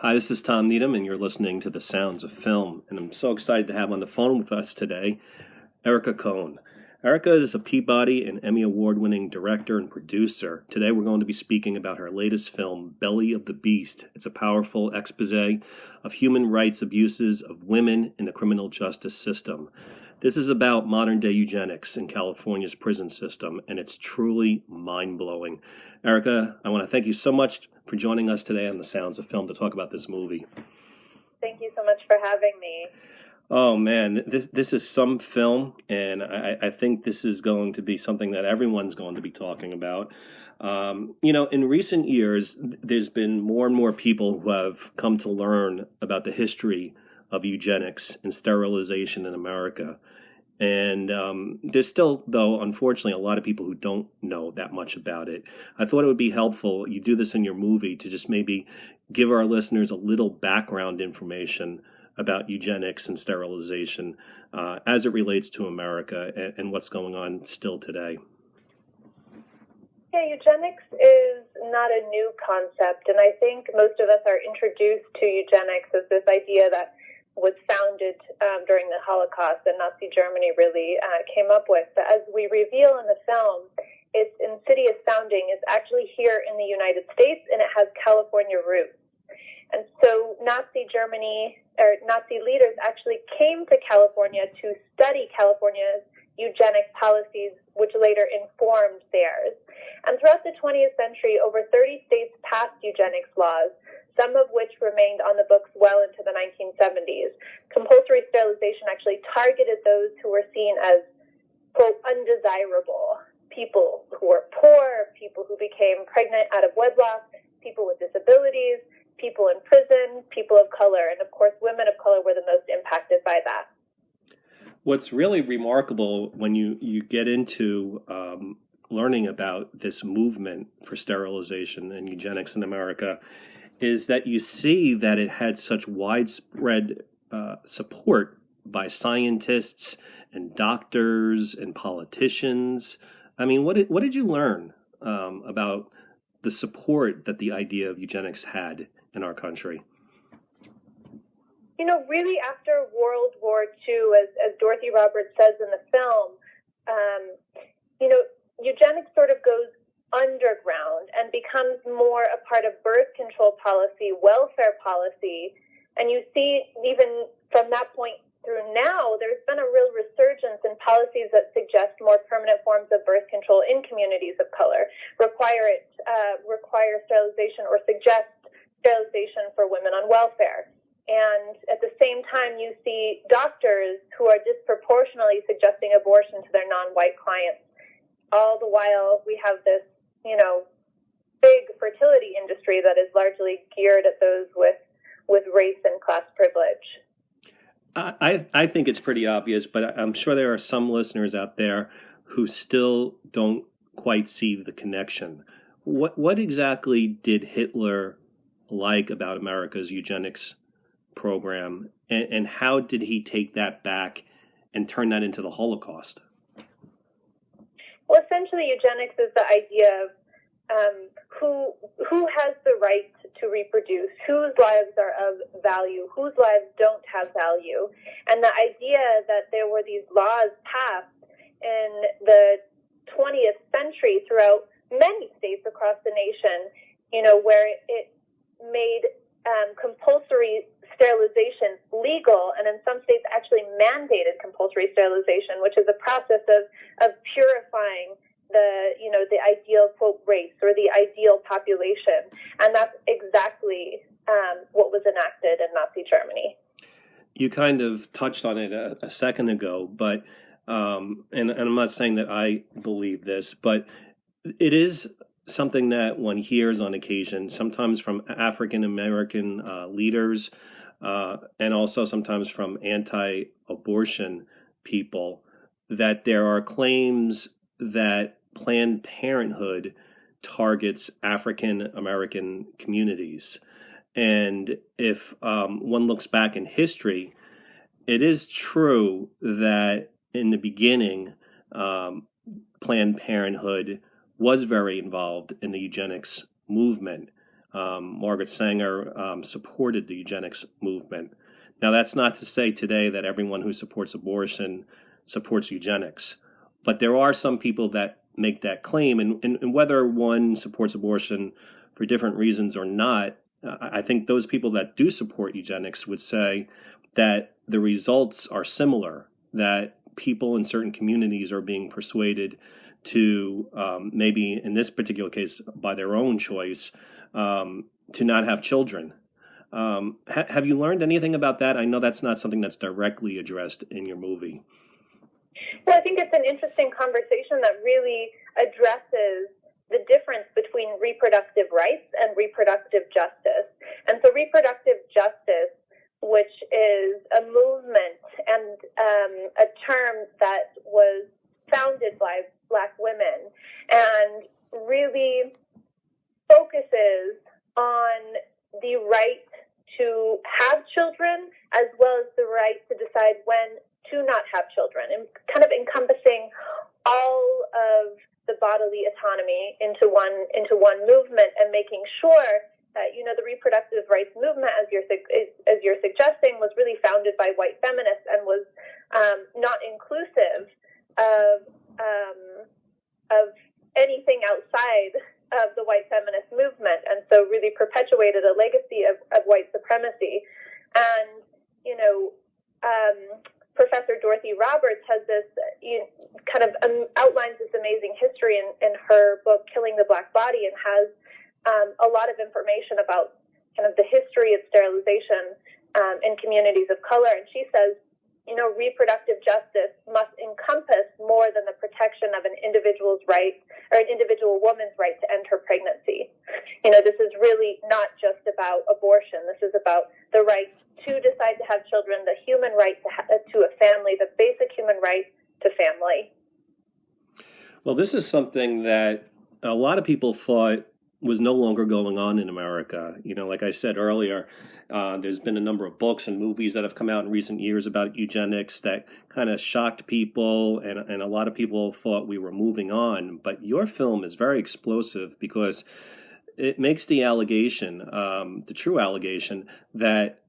Hi, this is Tom Needham, and you're listening to The Sounds of Film. And I'm so excited to have on the phone with us today Erika Cohn. Erika is a Peabody and Emmy Award-winning director and producer. Today we're going to be speaking about her latest film, Belly of the Beast. It's a powerful expose of human rights abuses of women in the criminal justice system. This is about modern-day eugenics in California's prison system, and it's truly mind-blowing. Erika, I want to thank you so much for joining us today on The Sounds of Film to talk about this movie. Thank you so much for having me. Oh man, this is some film, and I think this is going to be something that everyone's going to be talking about. In recent years, there's been more and more people who have come to learn about the history of eugenics and sterilization in America. And there's still, though, unfortunately, a lot of people who don't know that much about it. I thought it would be helpful, you do this in your movie, to just maybe give our listeners a little background information about eugenics and sterilization as it relates to America and what's going on still today. Yeah, eugenics is not a new concept, and I think most of us are introduced to eugenics as this idea that was founded during the Holocaust that Nazi Germany really came up with. But as we reveal in the film, its insidious founding is actually here in the United States, and it has California roots. And so Nazi Germany, or Nazi leaders actually came to California to study California's eugenic policies, which later informed theirs. And throughout the 20th century, over 30 states passed eugenics laws, some of which remained on the books well into the 1970s. Compulsory sterilization actually targeted those who were seen as, quote, undesirable, people who were poor, people who became pregnant out of wedlock, people with disabilities, people in prison, people of color, and of course, women of color were the most impacted by that. What's really remarkable when you get into learning about this movement for sterilization and eugenics in America is that you see that it had such widespread support by scientists and doctors and politicians. I mean, what did you learn about the support that the idea of eugenics had in our country? You know, really after World War II, as Dorothy Roberts says in the film, eugenics sort of goes underground and becomes more a part of birth control policy, welfare policy. And you see even from that point through now, there's been a real resurgence in policies that suggest more permanent forms of birth control in communities of color, require sterilization or suggest sterilization for women on welfare. And at the same time, you see doctors who are disproportionately suggesting abortion to their non-white clients. All the while, we have this, big fertility industry that is largely geared at those with race and class privilege. I think it's pretty obvious, but I'm sure there are some listeners out there who still don't quite see the connection. What exactly did Hitler like about America's eugenics program, and how did he take that back and turn that into the Holocaust? Well, essentially, eugenics is the idea of who has the right to reproduce, whose lives are of value, whose lives don't have value, and the idea that there were these laws passed in the 20th century throughout many states across the nation, where it made compulsory sterilization legal, and in some states actually mandated compulsory sterilization, which is a process of purifying the ideal, quote, race or the ideal population. And that's exactly what was enacted in Nazi Germany. You kind of touched on it a second ago, but and I'm not saying that I believe this, but it is something that one hears on occasion, sometimes from African American leaders, and also sometimes from anti-abortion people, that there are claims that Planned Parenthood targets African American communities. And if one looks back in history, it is true that in the beginning, Planned Parenthood was very involved in the eugenics movement. Margaret Sanger, supported the eugenics movement. Now, that's not to say today that everyone who supports abortion supports eugenics, but there are some people that make that claim, and whether one supports abortion for different reasons or not, I think those people that do support eugenics would say that the results are similar, that people in certain communities are being persuaded to, maybe in this particular case, by their own choice, to not have children. Have you learned anything about that? I know that's not something that's directly addressed in your movie. Well, I think it's an interesting conversation that really addresses the difference between reproductive rights and reproductive justice. And so reproductive justice, which is a movement and a term that was founded by Black women and really focuses on the right to have children as well as the right to decide when to not have children, and kind of encompassing all of the bodily autonomy into one movement, and making sure that, the reproductive rights movement, as you're suggesting, was really founded by white feminists and was not inclusive of anything outside of the white feminist movement, and so really perpetuated a legacy of white supremacy. And Professor Dorothy Roberts has this kind of outlines this amazing history in her book Killing the Black Body, and has a lot of information about kind of the history of sterilization in communities of color. And she says, reproductive justice must encompass more than the protection of an individual's right or an individual woman's right to end her pregnancy. This is really not just about abortion. This is about the right to decide to have children, the human right to a family, the basic human right to family. Well, this is something that a lot of people thought was no longer going on in America. Like I said earlier, there's been a number of books and movies that have come out in recent years about eugenics that kind of shocked people, and a lot of people thought we were moving on. But your film is very explosive because it makes the allegation, the true allegation, that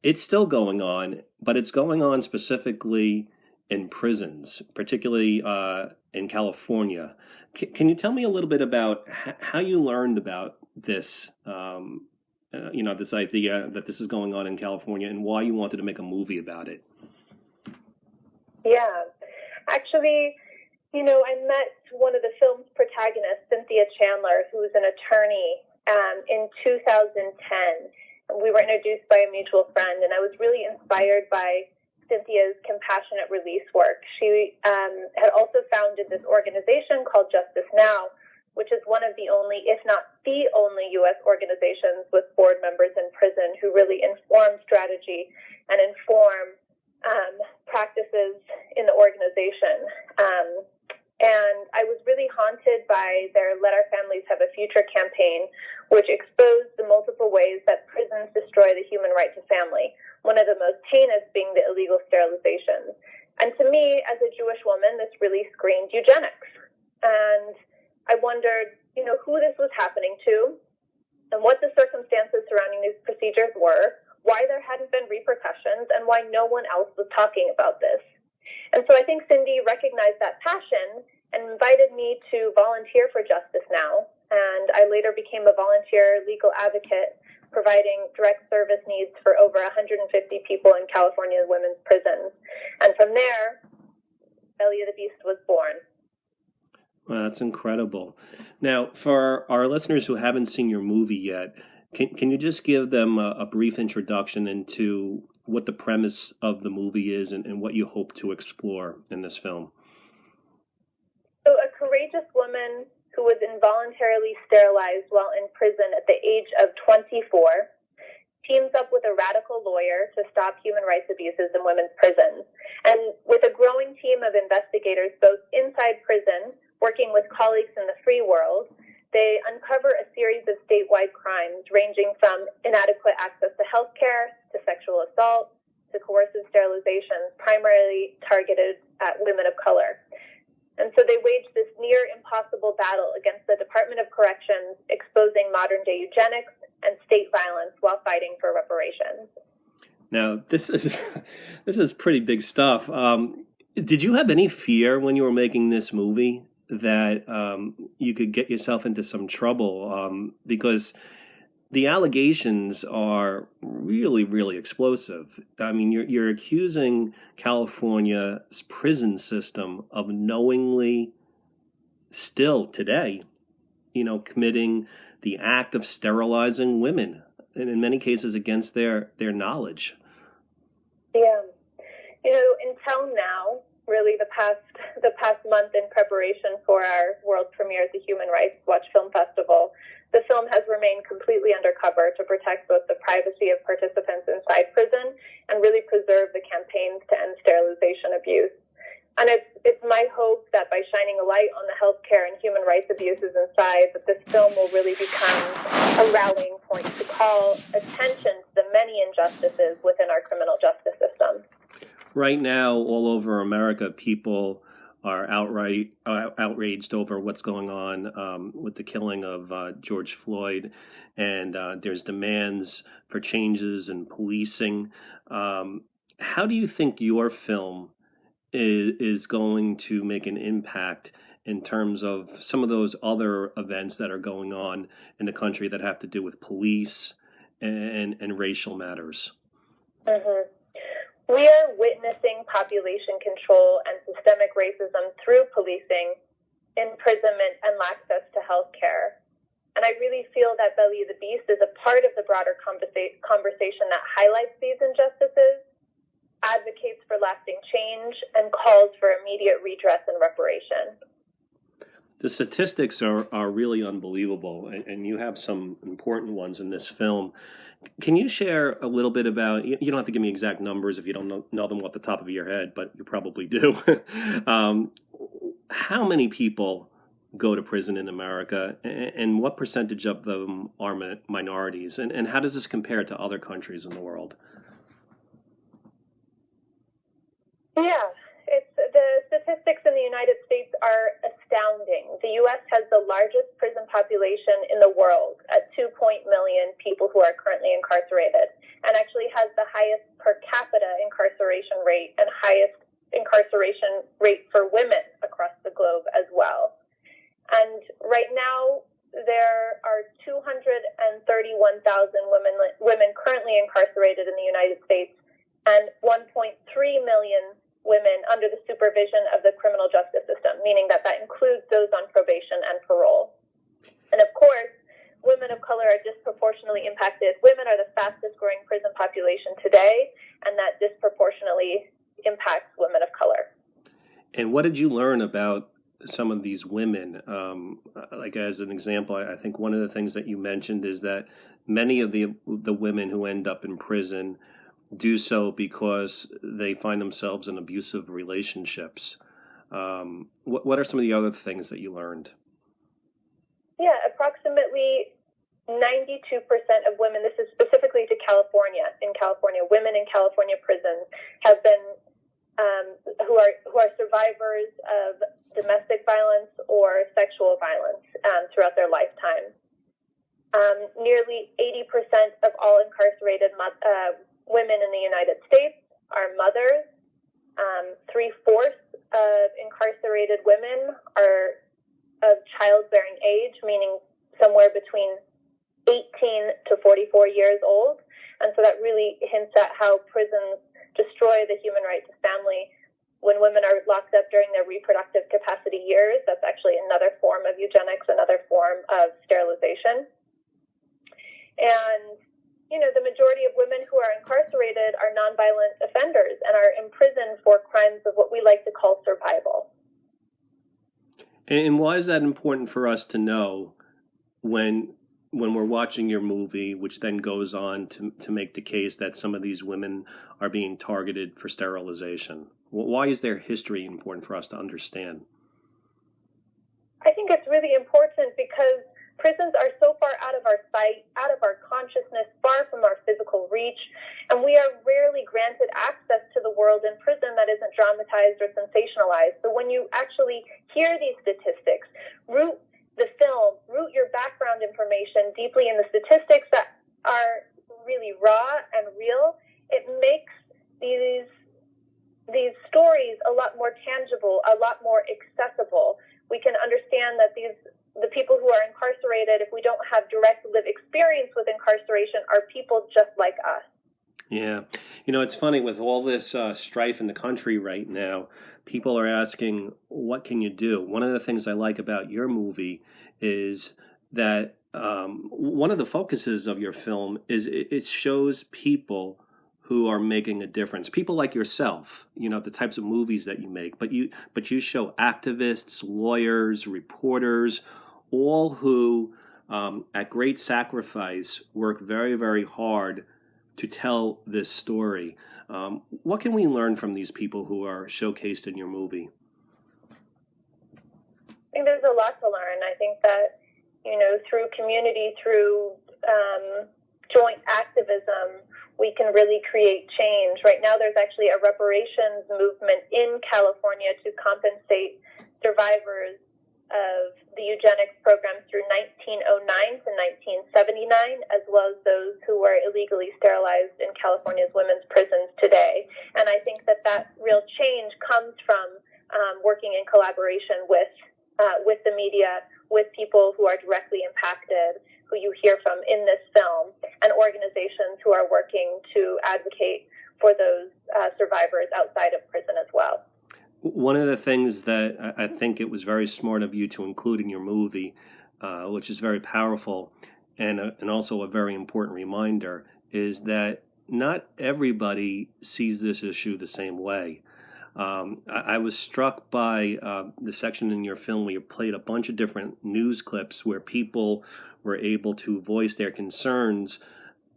it's still going on, but it's going on specifically in prisons, particularly in California. Can you tell me a little bit about how you learned about this, this idea that this is going on in California, and why you wanted to make a movie about it? Yeah. Actually, I met one of the film's protagonists, Cynthia Chandler, who was an attorney, in 2010. We were introduced by a mutual friend, and I was really inspired by Cynthia's compassionate release work. She had also founded this organization called Justice Now, which is one of the only, if not the only, U.S. organizations with board members in prison who really inform strategy and inform practices in the organization. And I was really haunted by their Let Our Families Have a Future campaign, which exposed the multiple ways that prisons destroy the human right to family, one of the most heinous being the illegal sterilizations. And to me, as a Jewish woman, this really screamed eugenics. And I wondered, who this was happening to, and what the circumstances surrounding these procedures were, why there hadn't been repercussions, and why no one else was talking about this. And so I think Cindy recognized that passion and invited me to volunteer for Justice Now. And I later became a volunteer legal advocate, providing direct service needs for over 150 people in California's women's prisons. And from there, Belly of the Beast was born. Well, that's incredible. Now, for our listeners who haven't seen your movie yet, can you just give them a brief introduction into what the premise of the movie is and what you hope to explore in this film? So a courageous woman who was involuntarily sterilized while in prison at the age of 24 teams up with a radical lawyer to stop human rights abuses in women's prisons. And with a growing team of investigators both inside prison, working with colleagues in the free world, they uncover a series of statewide crimes ranging from inadequate access to health care, to sexual assault, to coercive sterilizations, primarily targeted at women of color. And so they waged this near impossible battle against the Department of Corrections, exposing modern-day eugenics and state violence while fighting for reparations. Now, this is pretty big stuff. Did you have any fear when you were making this movie that you could get yourself into some trouble? Because the allegations are really, really explosive. I mean, you're accusing California's prison system of knowingly, still today, committing the act of sterilizing women, and in many cases against their knowledge. Yeah. Until now, really the past month in preparation for our world premiere at the Human Rights Watch Film Festival, the film has remained completely undercover to protect both the privacy of participants inside prison and really preserve the campaigns to end sterilization abuse. And it's my hope that by shining a light on the healthcare and human rights abuses inside, that this film will really become a rallying point to call attention to the many injustices within our criminal justice system. Right now, all over America, people are outraged over what's going on with the killing of George Floyd, and there's demands for changes in policing. How do you think your film is going to make an impact in terms of some of those other events that are going on in the country that have to do with police and racial matters? Mm-hmm. We are witnessing population control and systemic racism through policing, imprisonment, and access to health care. And I really feel that Belly of the Beast is a part of the broader conversation that highlights these injustices, advocates for lasting change, and calls for immediate redress and reparation. The statistics are really unbelievable, and you have some important ones in this film. Can you share a little bit about, you don't have to give me exact numbers if you don't know them off the top of your head, but you probably do. How many people go to prison in America, and what percentage of them are minorities? And how does this compare to other countries in the world? Yeah, the statistics in the United States are astounding. The U.S. has the largest prison population in the world at 2 million people who are currently incarcerated, and actually has the highest per capita incarceration rate and highest incarceration rate for women across the globe as well. And right now, there are 231,000 women currently incarcerated in the United States, and 1.3 million women under the supervision of the criminal justice system, meaning that includes those on probation and parole. And of course, women of color are disproportionately impacted. Women are the fastest growing prison population today, and that disproportionately impacts women of color. And what did you learn about some of these women? Like as an example, I think one of the things that you mentioned is that many of the women who end up in prison do so because they find themselves in abusive relationships. What are some of the other things that you learned? Yeah, approximately 92% of women, this is specifically to California. In California, women in California prisons have been, who are survivors of domestic violence or sexual violence throughout their lifetime. Nearly 80% of all incarcerated women in the United States are mothers. 3/4 of incarcerated women are of childbearing age, meaning somewhere between 18 to 44 years old. And so that really hints at how prisons destroy the human right to family. When women are locked up during their reproductive capacity years, that's actually another form of eugenics, another form of sterilization. And the majority of women who are incarcerated are nonviolent offenders and are imprisoned for crimes of what we like to call survival. And why is that important for us to know when we're watching your movie, which then goes on to make the case that some of these women are being targeted for sterilization? Why is their history important for us to understand? I think it's really important because prisons are so far out of our sight, out of our consciousness, far from our physical reach, and we are rarely granted access to the world in prison that isn't dramatized or sensationalized. So when you actually hear these statistics, root the film, root your background information deeply in the statistics that are really raw and real, it makes these stories a lot more tangible, a lot more accessible. We can understand that the people who are incarcerated, if we don't have direct lived experience with incarceration, are people just like us. Yeah. You know, it's funny with all this strife in the country right now, people are asking, what can you do? One of the things I like about your movie is that one of the focuses of your film is it shows people who are making a difference. People like yourself, you know, the types of movies that you make, but you show activists, lawyers, reporters, all who at great sacrifice work very, very hard to tell this story. What can we learn from these people who are showcased in your movie? I think there's a lot to learn. I think that, you know, through community, through joint activism, we can really create change. Right now, there's actually a reparations movement in California to compensate survivors of the eugenics program through 1909 to 1979, as well as those who were illegally sterilized in California's women's prisons today. And I think that real change comes from working in collaboration with the media, with people who are directly impacted, who you hear from in this film, and organizations who are working to advocate for those survivors outside of prison as well. One of the things that I think it was very smart of you to include in your movie, which is very powerful and also a very important reminder, is that not everybody sees this issue the same way. I was struck by the section in your film where you played a bunch of different news clips where people were able to voice their concerns.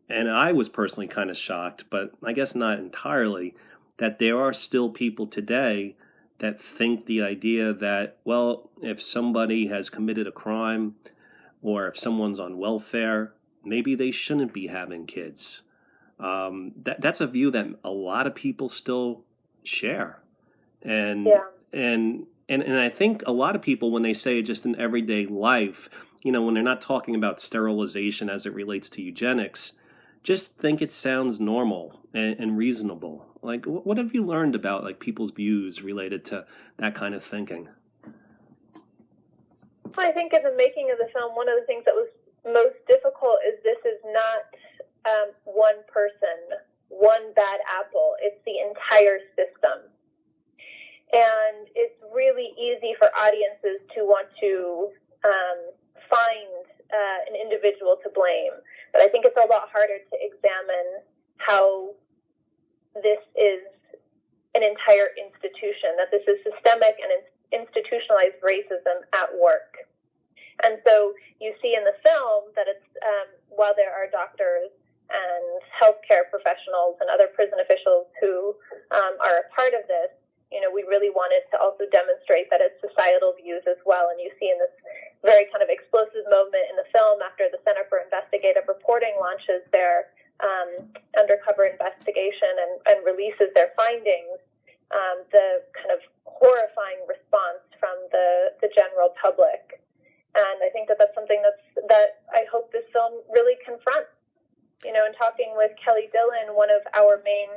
And I was personally kind of shocked, but I guess not entirely, that there are still people today that think the idea that, well, if somebody has committed a crime or if someone's on welfare, maybe they shouldn't be having kids. That's a view that a lot of people still share. And, yeah. and I think a lot of people, when they say just in everyday life, you know, when they're not talking about sterilization as it relates to eugenics, just think it sounds normal and reasonable. Like, what have you learned about like people's views related to that kind of thinking? I think in the making of the film, one of the things that was most difficult is this is not one person, one bad apple. It's the entire system. And it's really easy for audiences to want to find an individual to blame. But I think it's a lot harder to examine how this is an entire institution, that this is systemic and institutionalized racism at work. And so you see in the film that it's, while there are doctors and healthcare professionals and other prison officials who are a part of this, you know, we really wanted to also demonstrate that it's societal views as well. And you see in this very kind of explosive moment in the film after the Center for Investigative Reporting launches their undercover investigation and releases their findings, the kind of horrifying response from the general public. And I think that that's something that I hope this film really confronts. You know, in talking with Kelly Dillon, one of our main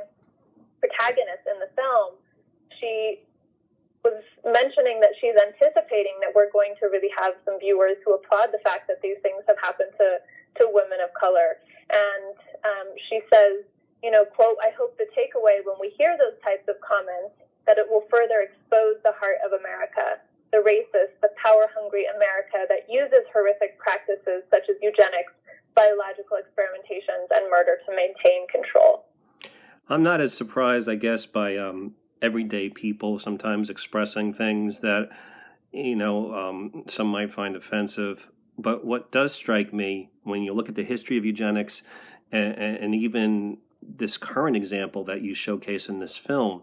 protagonists in the film, she was mentioning that she's anticipating that we're going to really have some viewers who applaud the fact that these things have happened to women of color. And she says, you know, quote, "I hope the takeaway when we hear those types of comments that it will further expose the heart of America, the racist, the power-hungry America that uses horrific practices such as eugenics, biological experimentations, and murder to maintain control." I'm not as surprised, I guess, by everyday people sometimes expressing things that, you know, some might find offensive. But what does strike me when you look at the history of eugenics and even this current example that you showcase in this film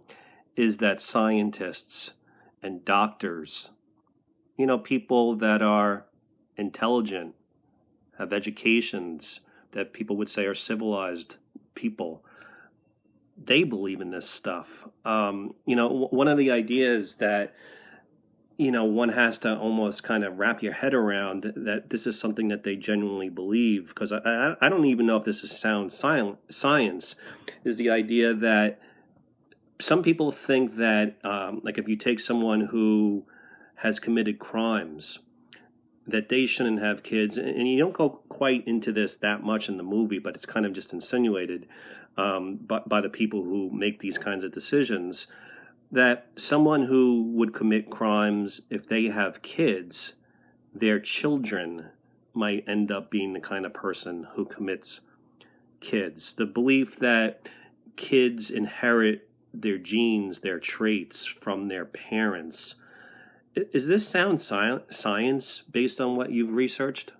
is that scientists and doctors, you know, people that are intelligent, have educations that people would say are civilized people, they believe in this stuff. You know, one of the ideas that one has to almost kind of wrap your head around that this is something that they genuinely believe. Because I don't even know if this is sound science, is the idea that some people think that, like, if you take someone who has committed crimes, that they shouldn't have kids. And you don't go quite into this that much in the movie, but it's kind of just insinuated by the people who make these kinds of decisions, that someone who would commit crimes, if they have kids, their children might end up being the kind of person who commits kids. The belief that kids inherit their genes, their traits from their parents. Is this sound science based on what you've researched?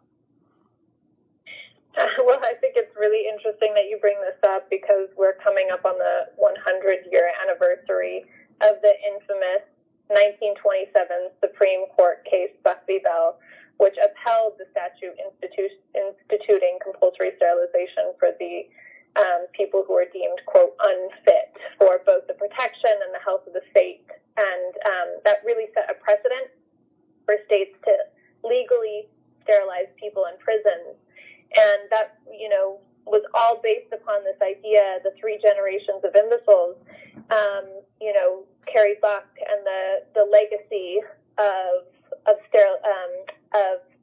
Well, I think it's really interesting that you bring this up because we're coming up on the 100-year anniversary of the infamous 1927 Supreme Court case Buck v. Bell, which upheld the statute instituting compulsory sterilization for the people who are deemed, quote, unfit for both the protection and the health of the state. And that really set a precedent for states to legally sterilize people in prisons. And that, was all based upon this idea, the three generations of imbeciles, Carrie Buck and the legacy of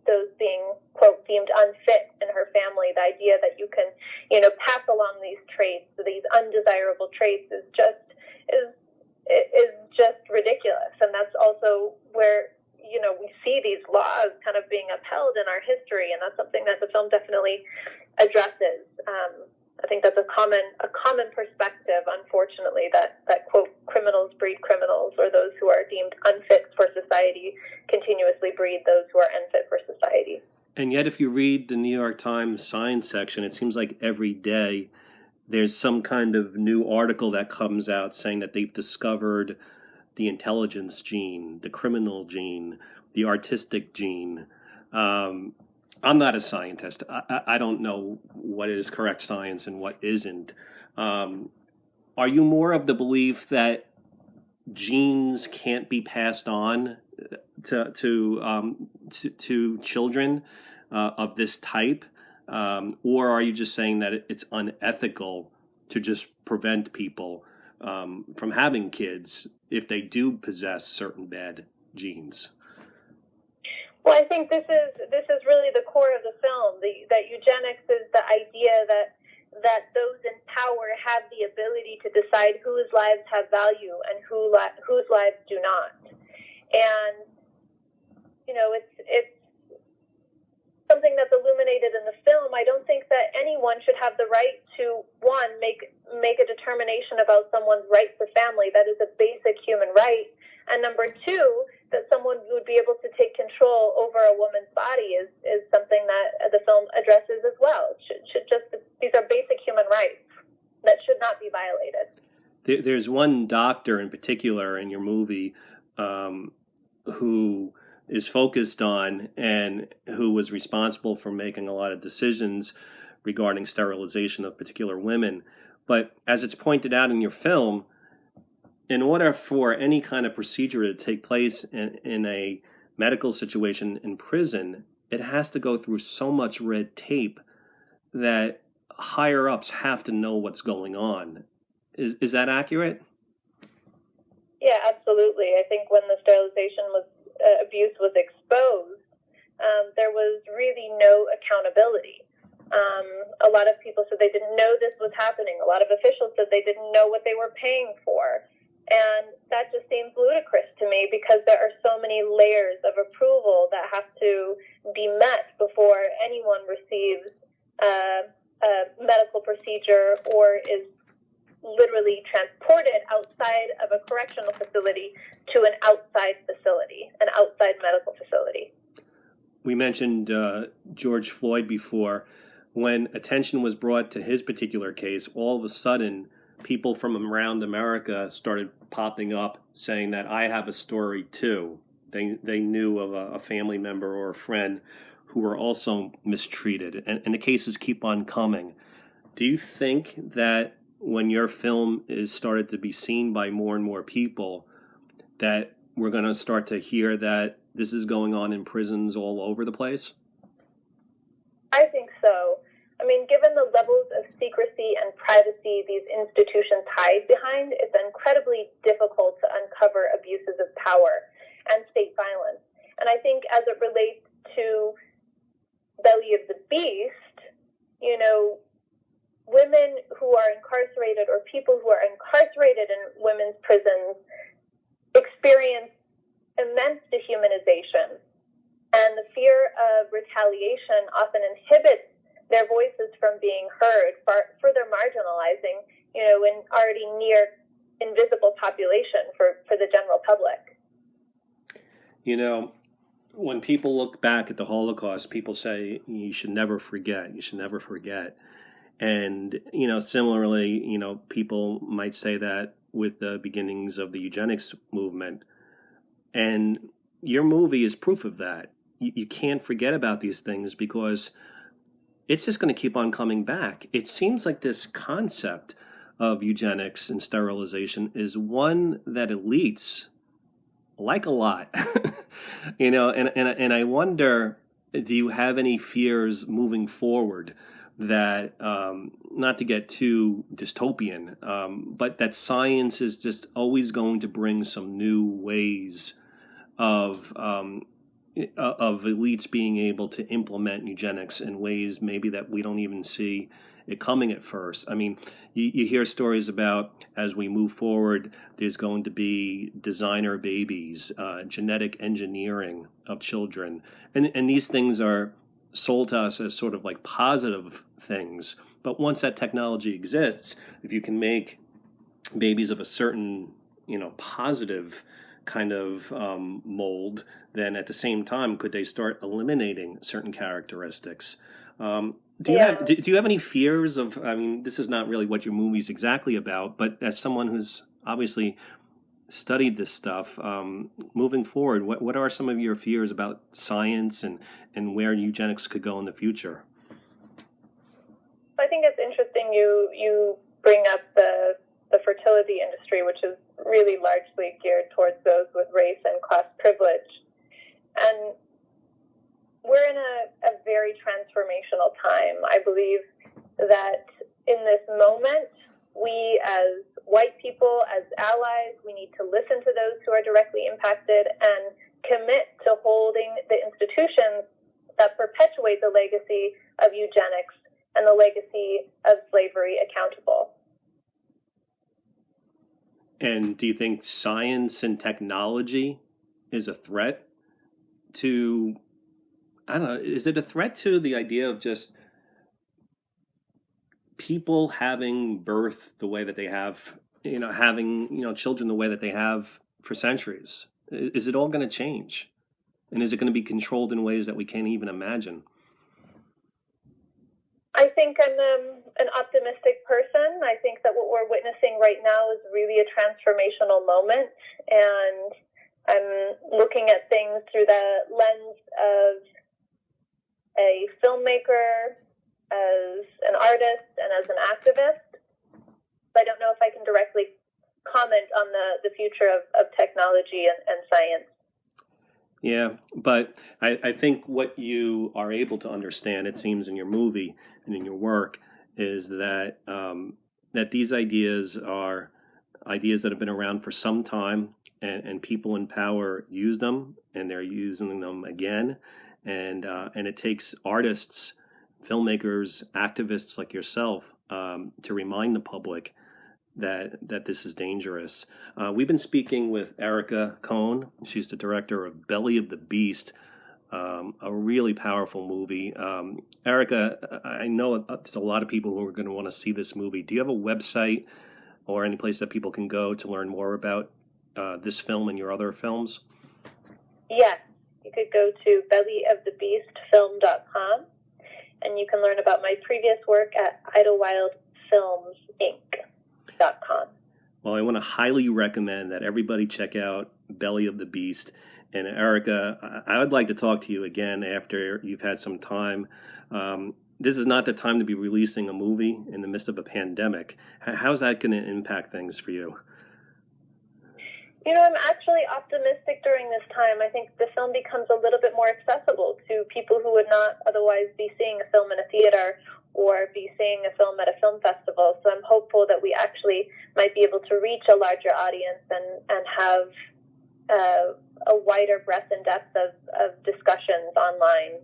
those being, quote, deemed unfit in her family. The idea that you can, pass along these traits, these undesirable traits, is just ridiculous. And that's also where we see these laws kind of being upheld in our history, and that's something that the film definitely addresses. I think that's a common perspective, unfortunately, that quote, criminals breed criminals, or those who are deemed unfit for society continuously breed those who are unfit for society. And yet, if you read the New York Times science section, it seems like every day there's some kind of new article that comes out saying that they've discovered the intelligence gene, the criminal gene, the artistic gene. I'm not a scientist. I don't know what is correct science and what isn't. Are you more of the belief that genes can't be passed on to children of this type, or are you just saying that it's unethical to just prevent people from having kids if they do possess certain bad genes? Well, I think this is really the core of the film. That eugenics is the idea that those in power have the ability to decide whose lives have value and whose lives do not. And it's something that's illuminated in the film. I don't think that anyone should have the right to, one, make a determination about someone's right to family. That is a basic human right. And number two, that someone would be able to take control over a woman's body is something that the film addresses as well. These are basic human rights that should not be violated. There's one doctor in particular in your movie who is focused on and who was responsible for making a lot of decisions regarding sterilization of particular women. But as it's pointed out in your film, in order for any kind of procedure to take place in a medical situation in prison, it has to go through so much red tape that higher ups have to know what's going on. Is that accurate? Yeah, absolutely. I think when the sterilization abuse was exposed, there was really no accountability. A lot of people said they didn't know this was happening. A lot of officials said they didn't know what they were paying for. And that just seems ludicrous to me because there are so many layers of approval that have to be met before anyone receives a medical procedure or is literally transported outside of a correctional facility to an outside facility, an outside medical facility. We mentioned George Floyd before. When attention was brought to his particular case, all of a sudden, people from around America started popping up saying that I have a story too. They knew of a family member or a friend who were also mistreated, and the cases keep on coming. Do you think that when your film is started to be seen by more and more people, that we're going to start to hear that this is going on in prisons all over the place? I think so. I mean, given the levels of secrecy and privacy these institutions hide behind, it's incredibly difficult to uncover abuses of power and state violence. And I think as it relates to Belly of the Beast, you know, women who are incarcerated or people who are incarcerated in women's prisons experience immense dehumanization. And the fear of retaliation often inhibits their voices from being heard, further marginalizing, you know, an already near invisible population for the general public. You know, when people look back at the Holocaust, people say you should never forget. You should never forget. And, you know, similarly, you know, people might say that with the beginnings of the eugenics movement. And your movie is proof of that. You can't forget about these things because it's just going to keep on coming back. It seems like this concept of eugenics and sterilization is one that elites like a lot. You know, and I wonder, do you have any fears moving forward that, not to get too dystopian, but that science is just always going to bring some new ways of elites being able to implement eugenics in ways maybe that we don't even see it coming at first? I mean, you hear stories about as we move forward, there's going to be designer babies, genetic engineering of children. And these things are sold to us as sort of like positive things. But once that technology exists, if you can make babies of a certain, you know, positive kind of mold, then at the same time, could they start eliminating certain characteristics? Do you have any fears of? I mean, this is not really what your movie's exactly about, but as someone who's obviously studied this stuff, moving forward, what are some of your fears about science and where eugenics could go in the future? I think it's interesting you bring up the fertility industry, which is really largely geared towards those with race and class privilege. And we're in a very transformational time. I believe that in this moment, we as white people, as allies, we need to listen to those who are directly impacted and commit to holding the institutions that perpetuate the legacy of eugenics and the legacy of slavery accountable. And do you think science and technology is a threat to, I don't know, is it a threat to the idea of just people having birth the way that they have, you know, having, you know, children the way that they have for centuries? Is it all going to change? And is it going to be controlled in ways that we can't even imagine? I think I'm an optimistic person. I think that what we're witnessing right now is really a transformational moment, and I'm looking at things through the lens of a filmmaker, as an artist, and as an activist. I don't know if I can directly comment on the future of technology and science. Yeah, but I think what you are able to understand, it seems, in your movie and in your work, is that that these ideas are ideas that have been around for some time, and people in power use them, and they're using them again, and it takes artists, filmmakers, activists like yourself to remind the public that this is dangerous. We've been speaking with Erika Cohn. She's the director of Belly of the Beast, a really powerful movie. Erika, I know there's a lot of people who are going to want to see this movie. Do you have a website or any place that people can go to learn more about this film and your other films? Yes, you could go to bellyofthebeastfilm.com, and you can learn about my previous work at idlewildfilmsinc.com. Well, I want to highly recommend that everybody check out Belly of the Beast. And Erika, I would like to talk to you again after you've had some time. This is not the time to be releasing a movie in the midst of a pandemic. How's that going to impact things for you? I'm actually optimistic during this time. I think the film becomes a little bit more accessible to people who would not otherwise be seeing a film in a theater or be seeing a film at a film festival. So I'm hopeful that we actually might be able to reach a larger audience and have a wider breadth and depth of discussions online.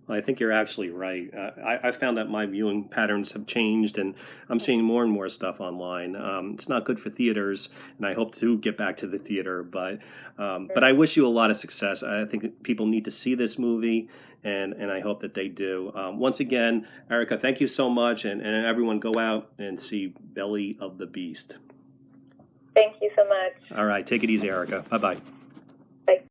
Well, I think you're actually right. I found that my viewing patterns have changed, and I'm seeing more and more stuff online. It's not good for theaters, and I hope to get back to the theater. But I wish you a lot of success. I think people need to see this movie, and I hope that they do. Once again, Erika, thank you so much, and everyone go out and see Belly of the Beast. Thank you so much. All right, take it easy, Erika. Bye-bye.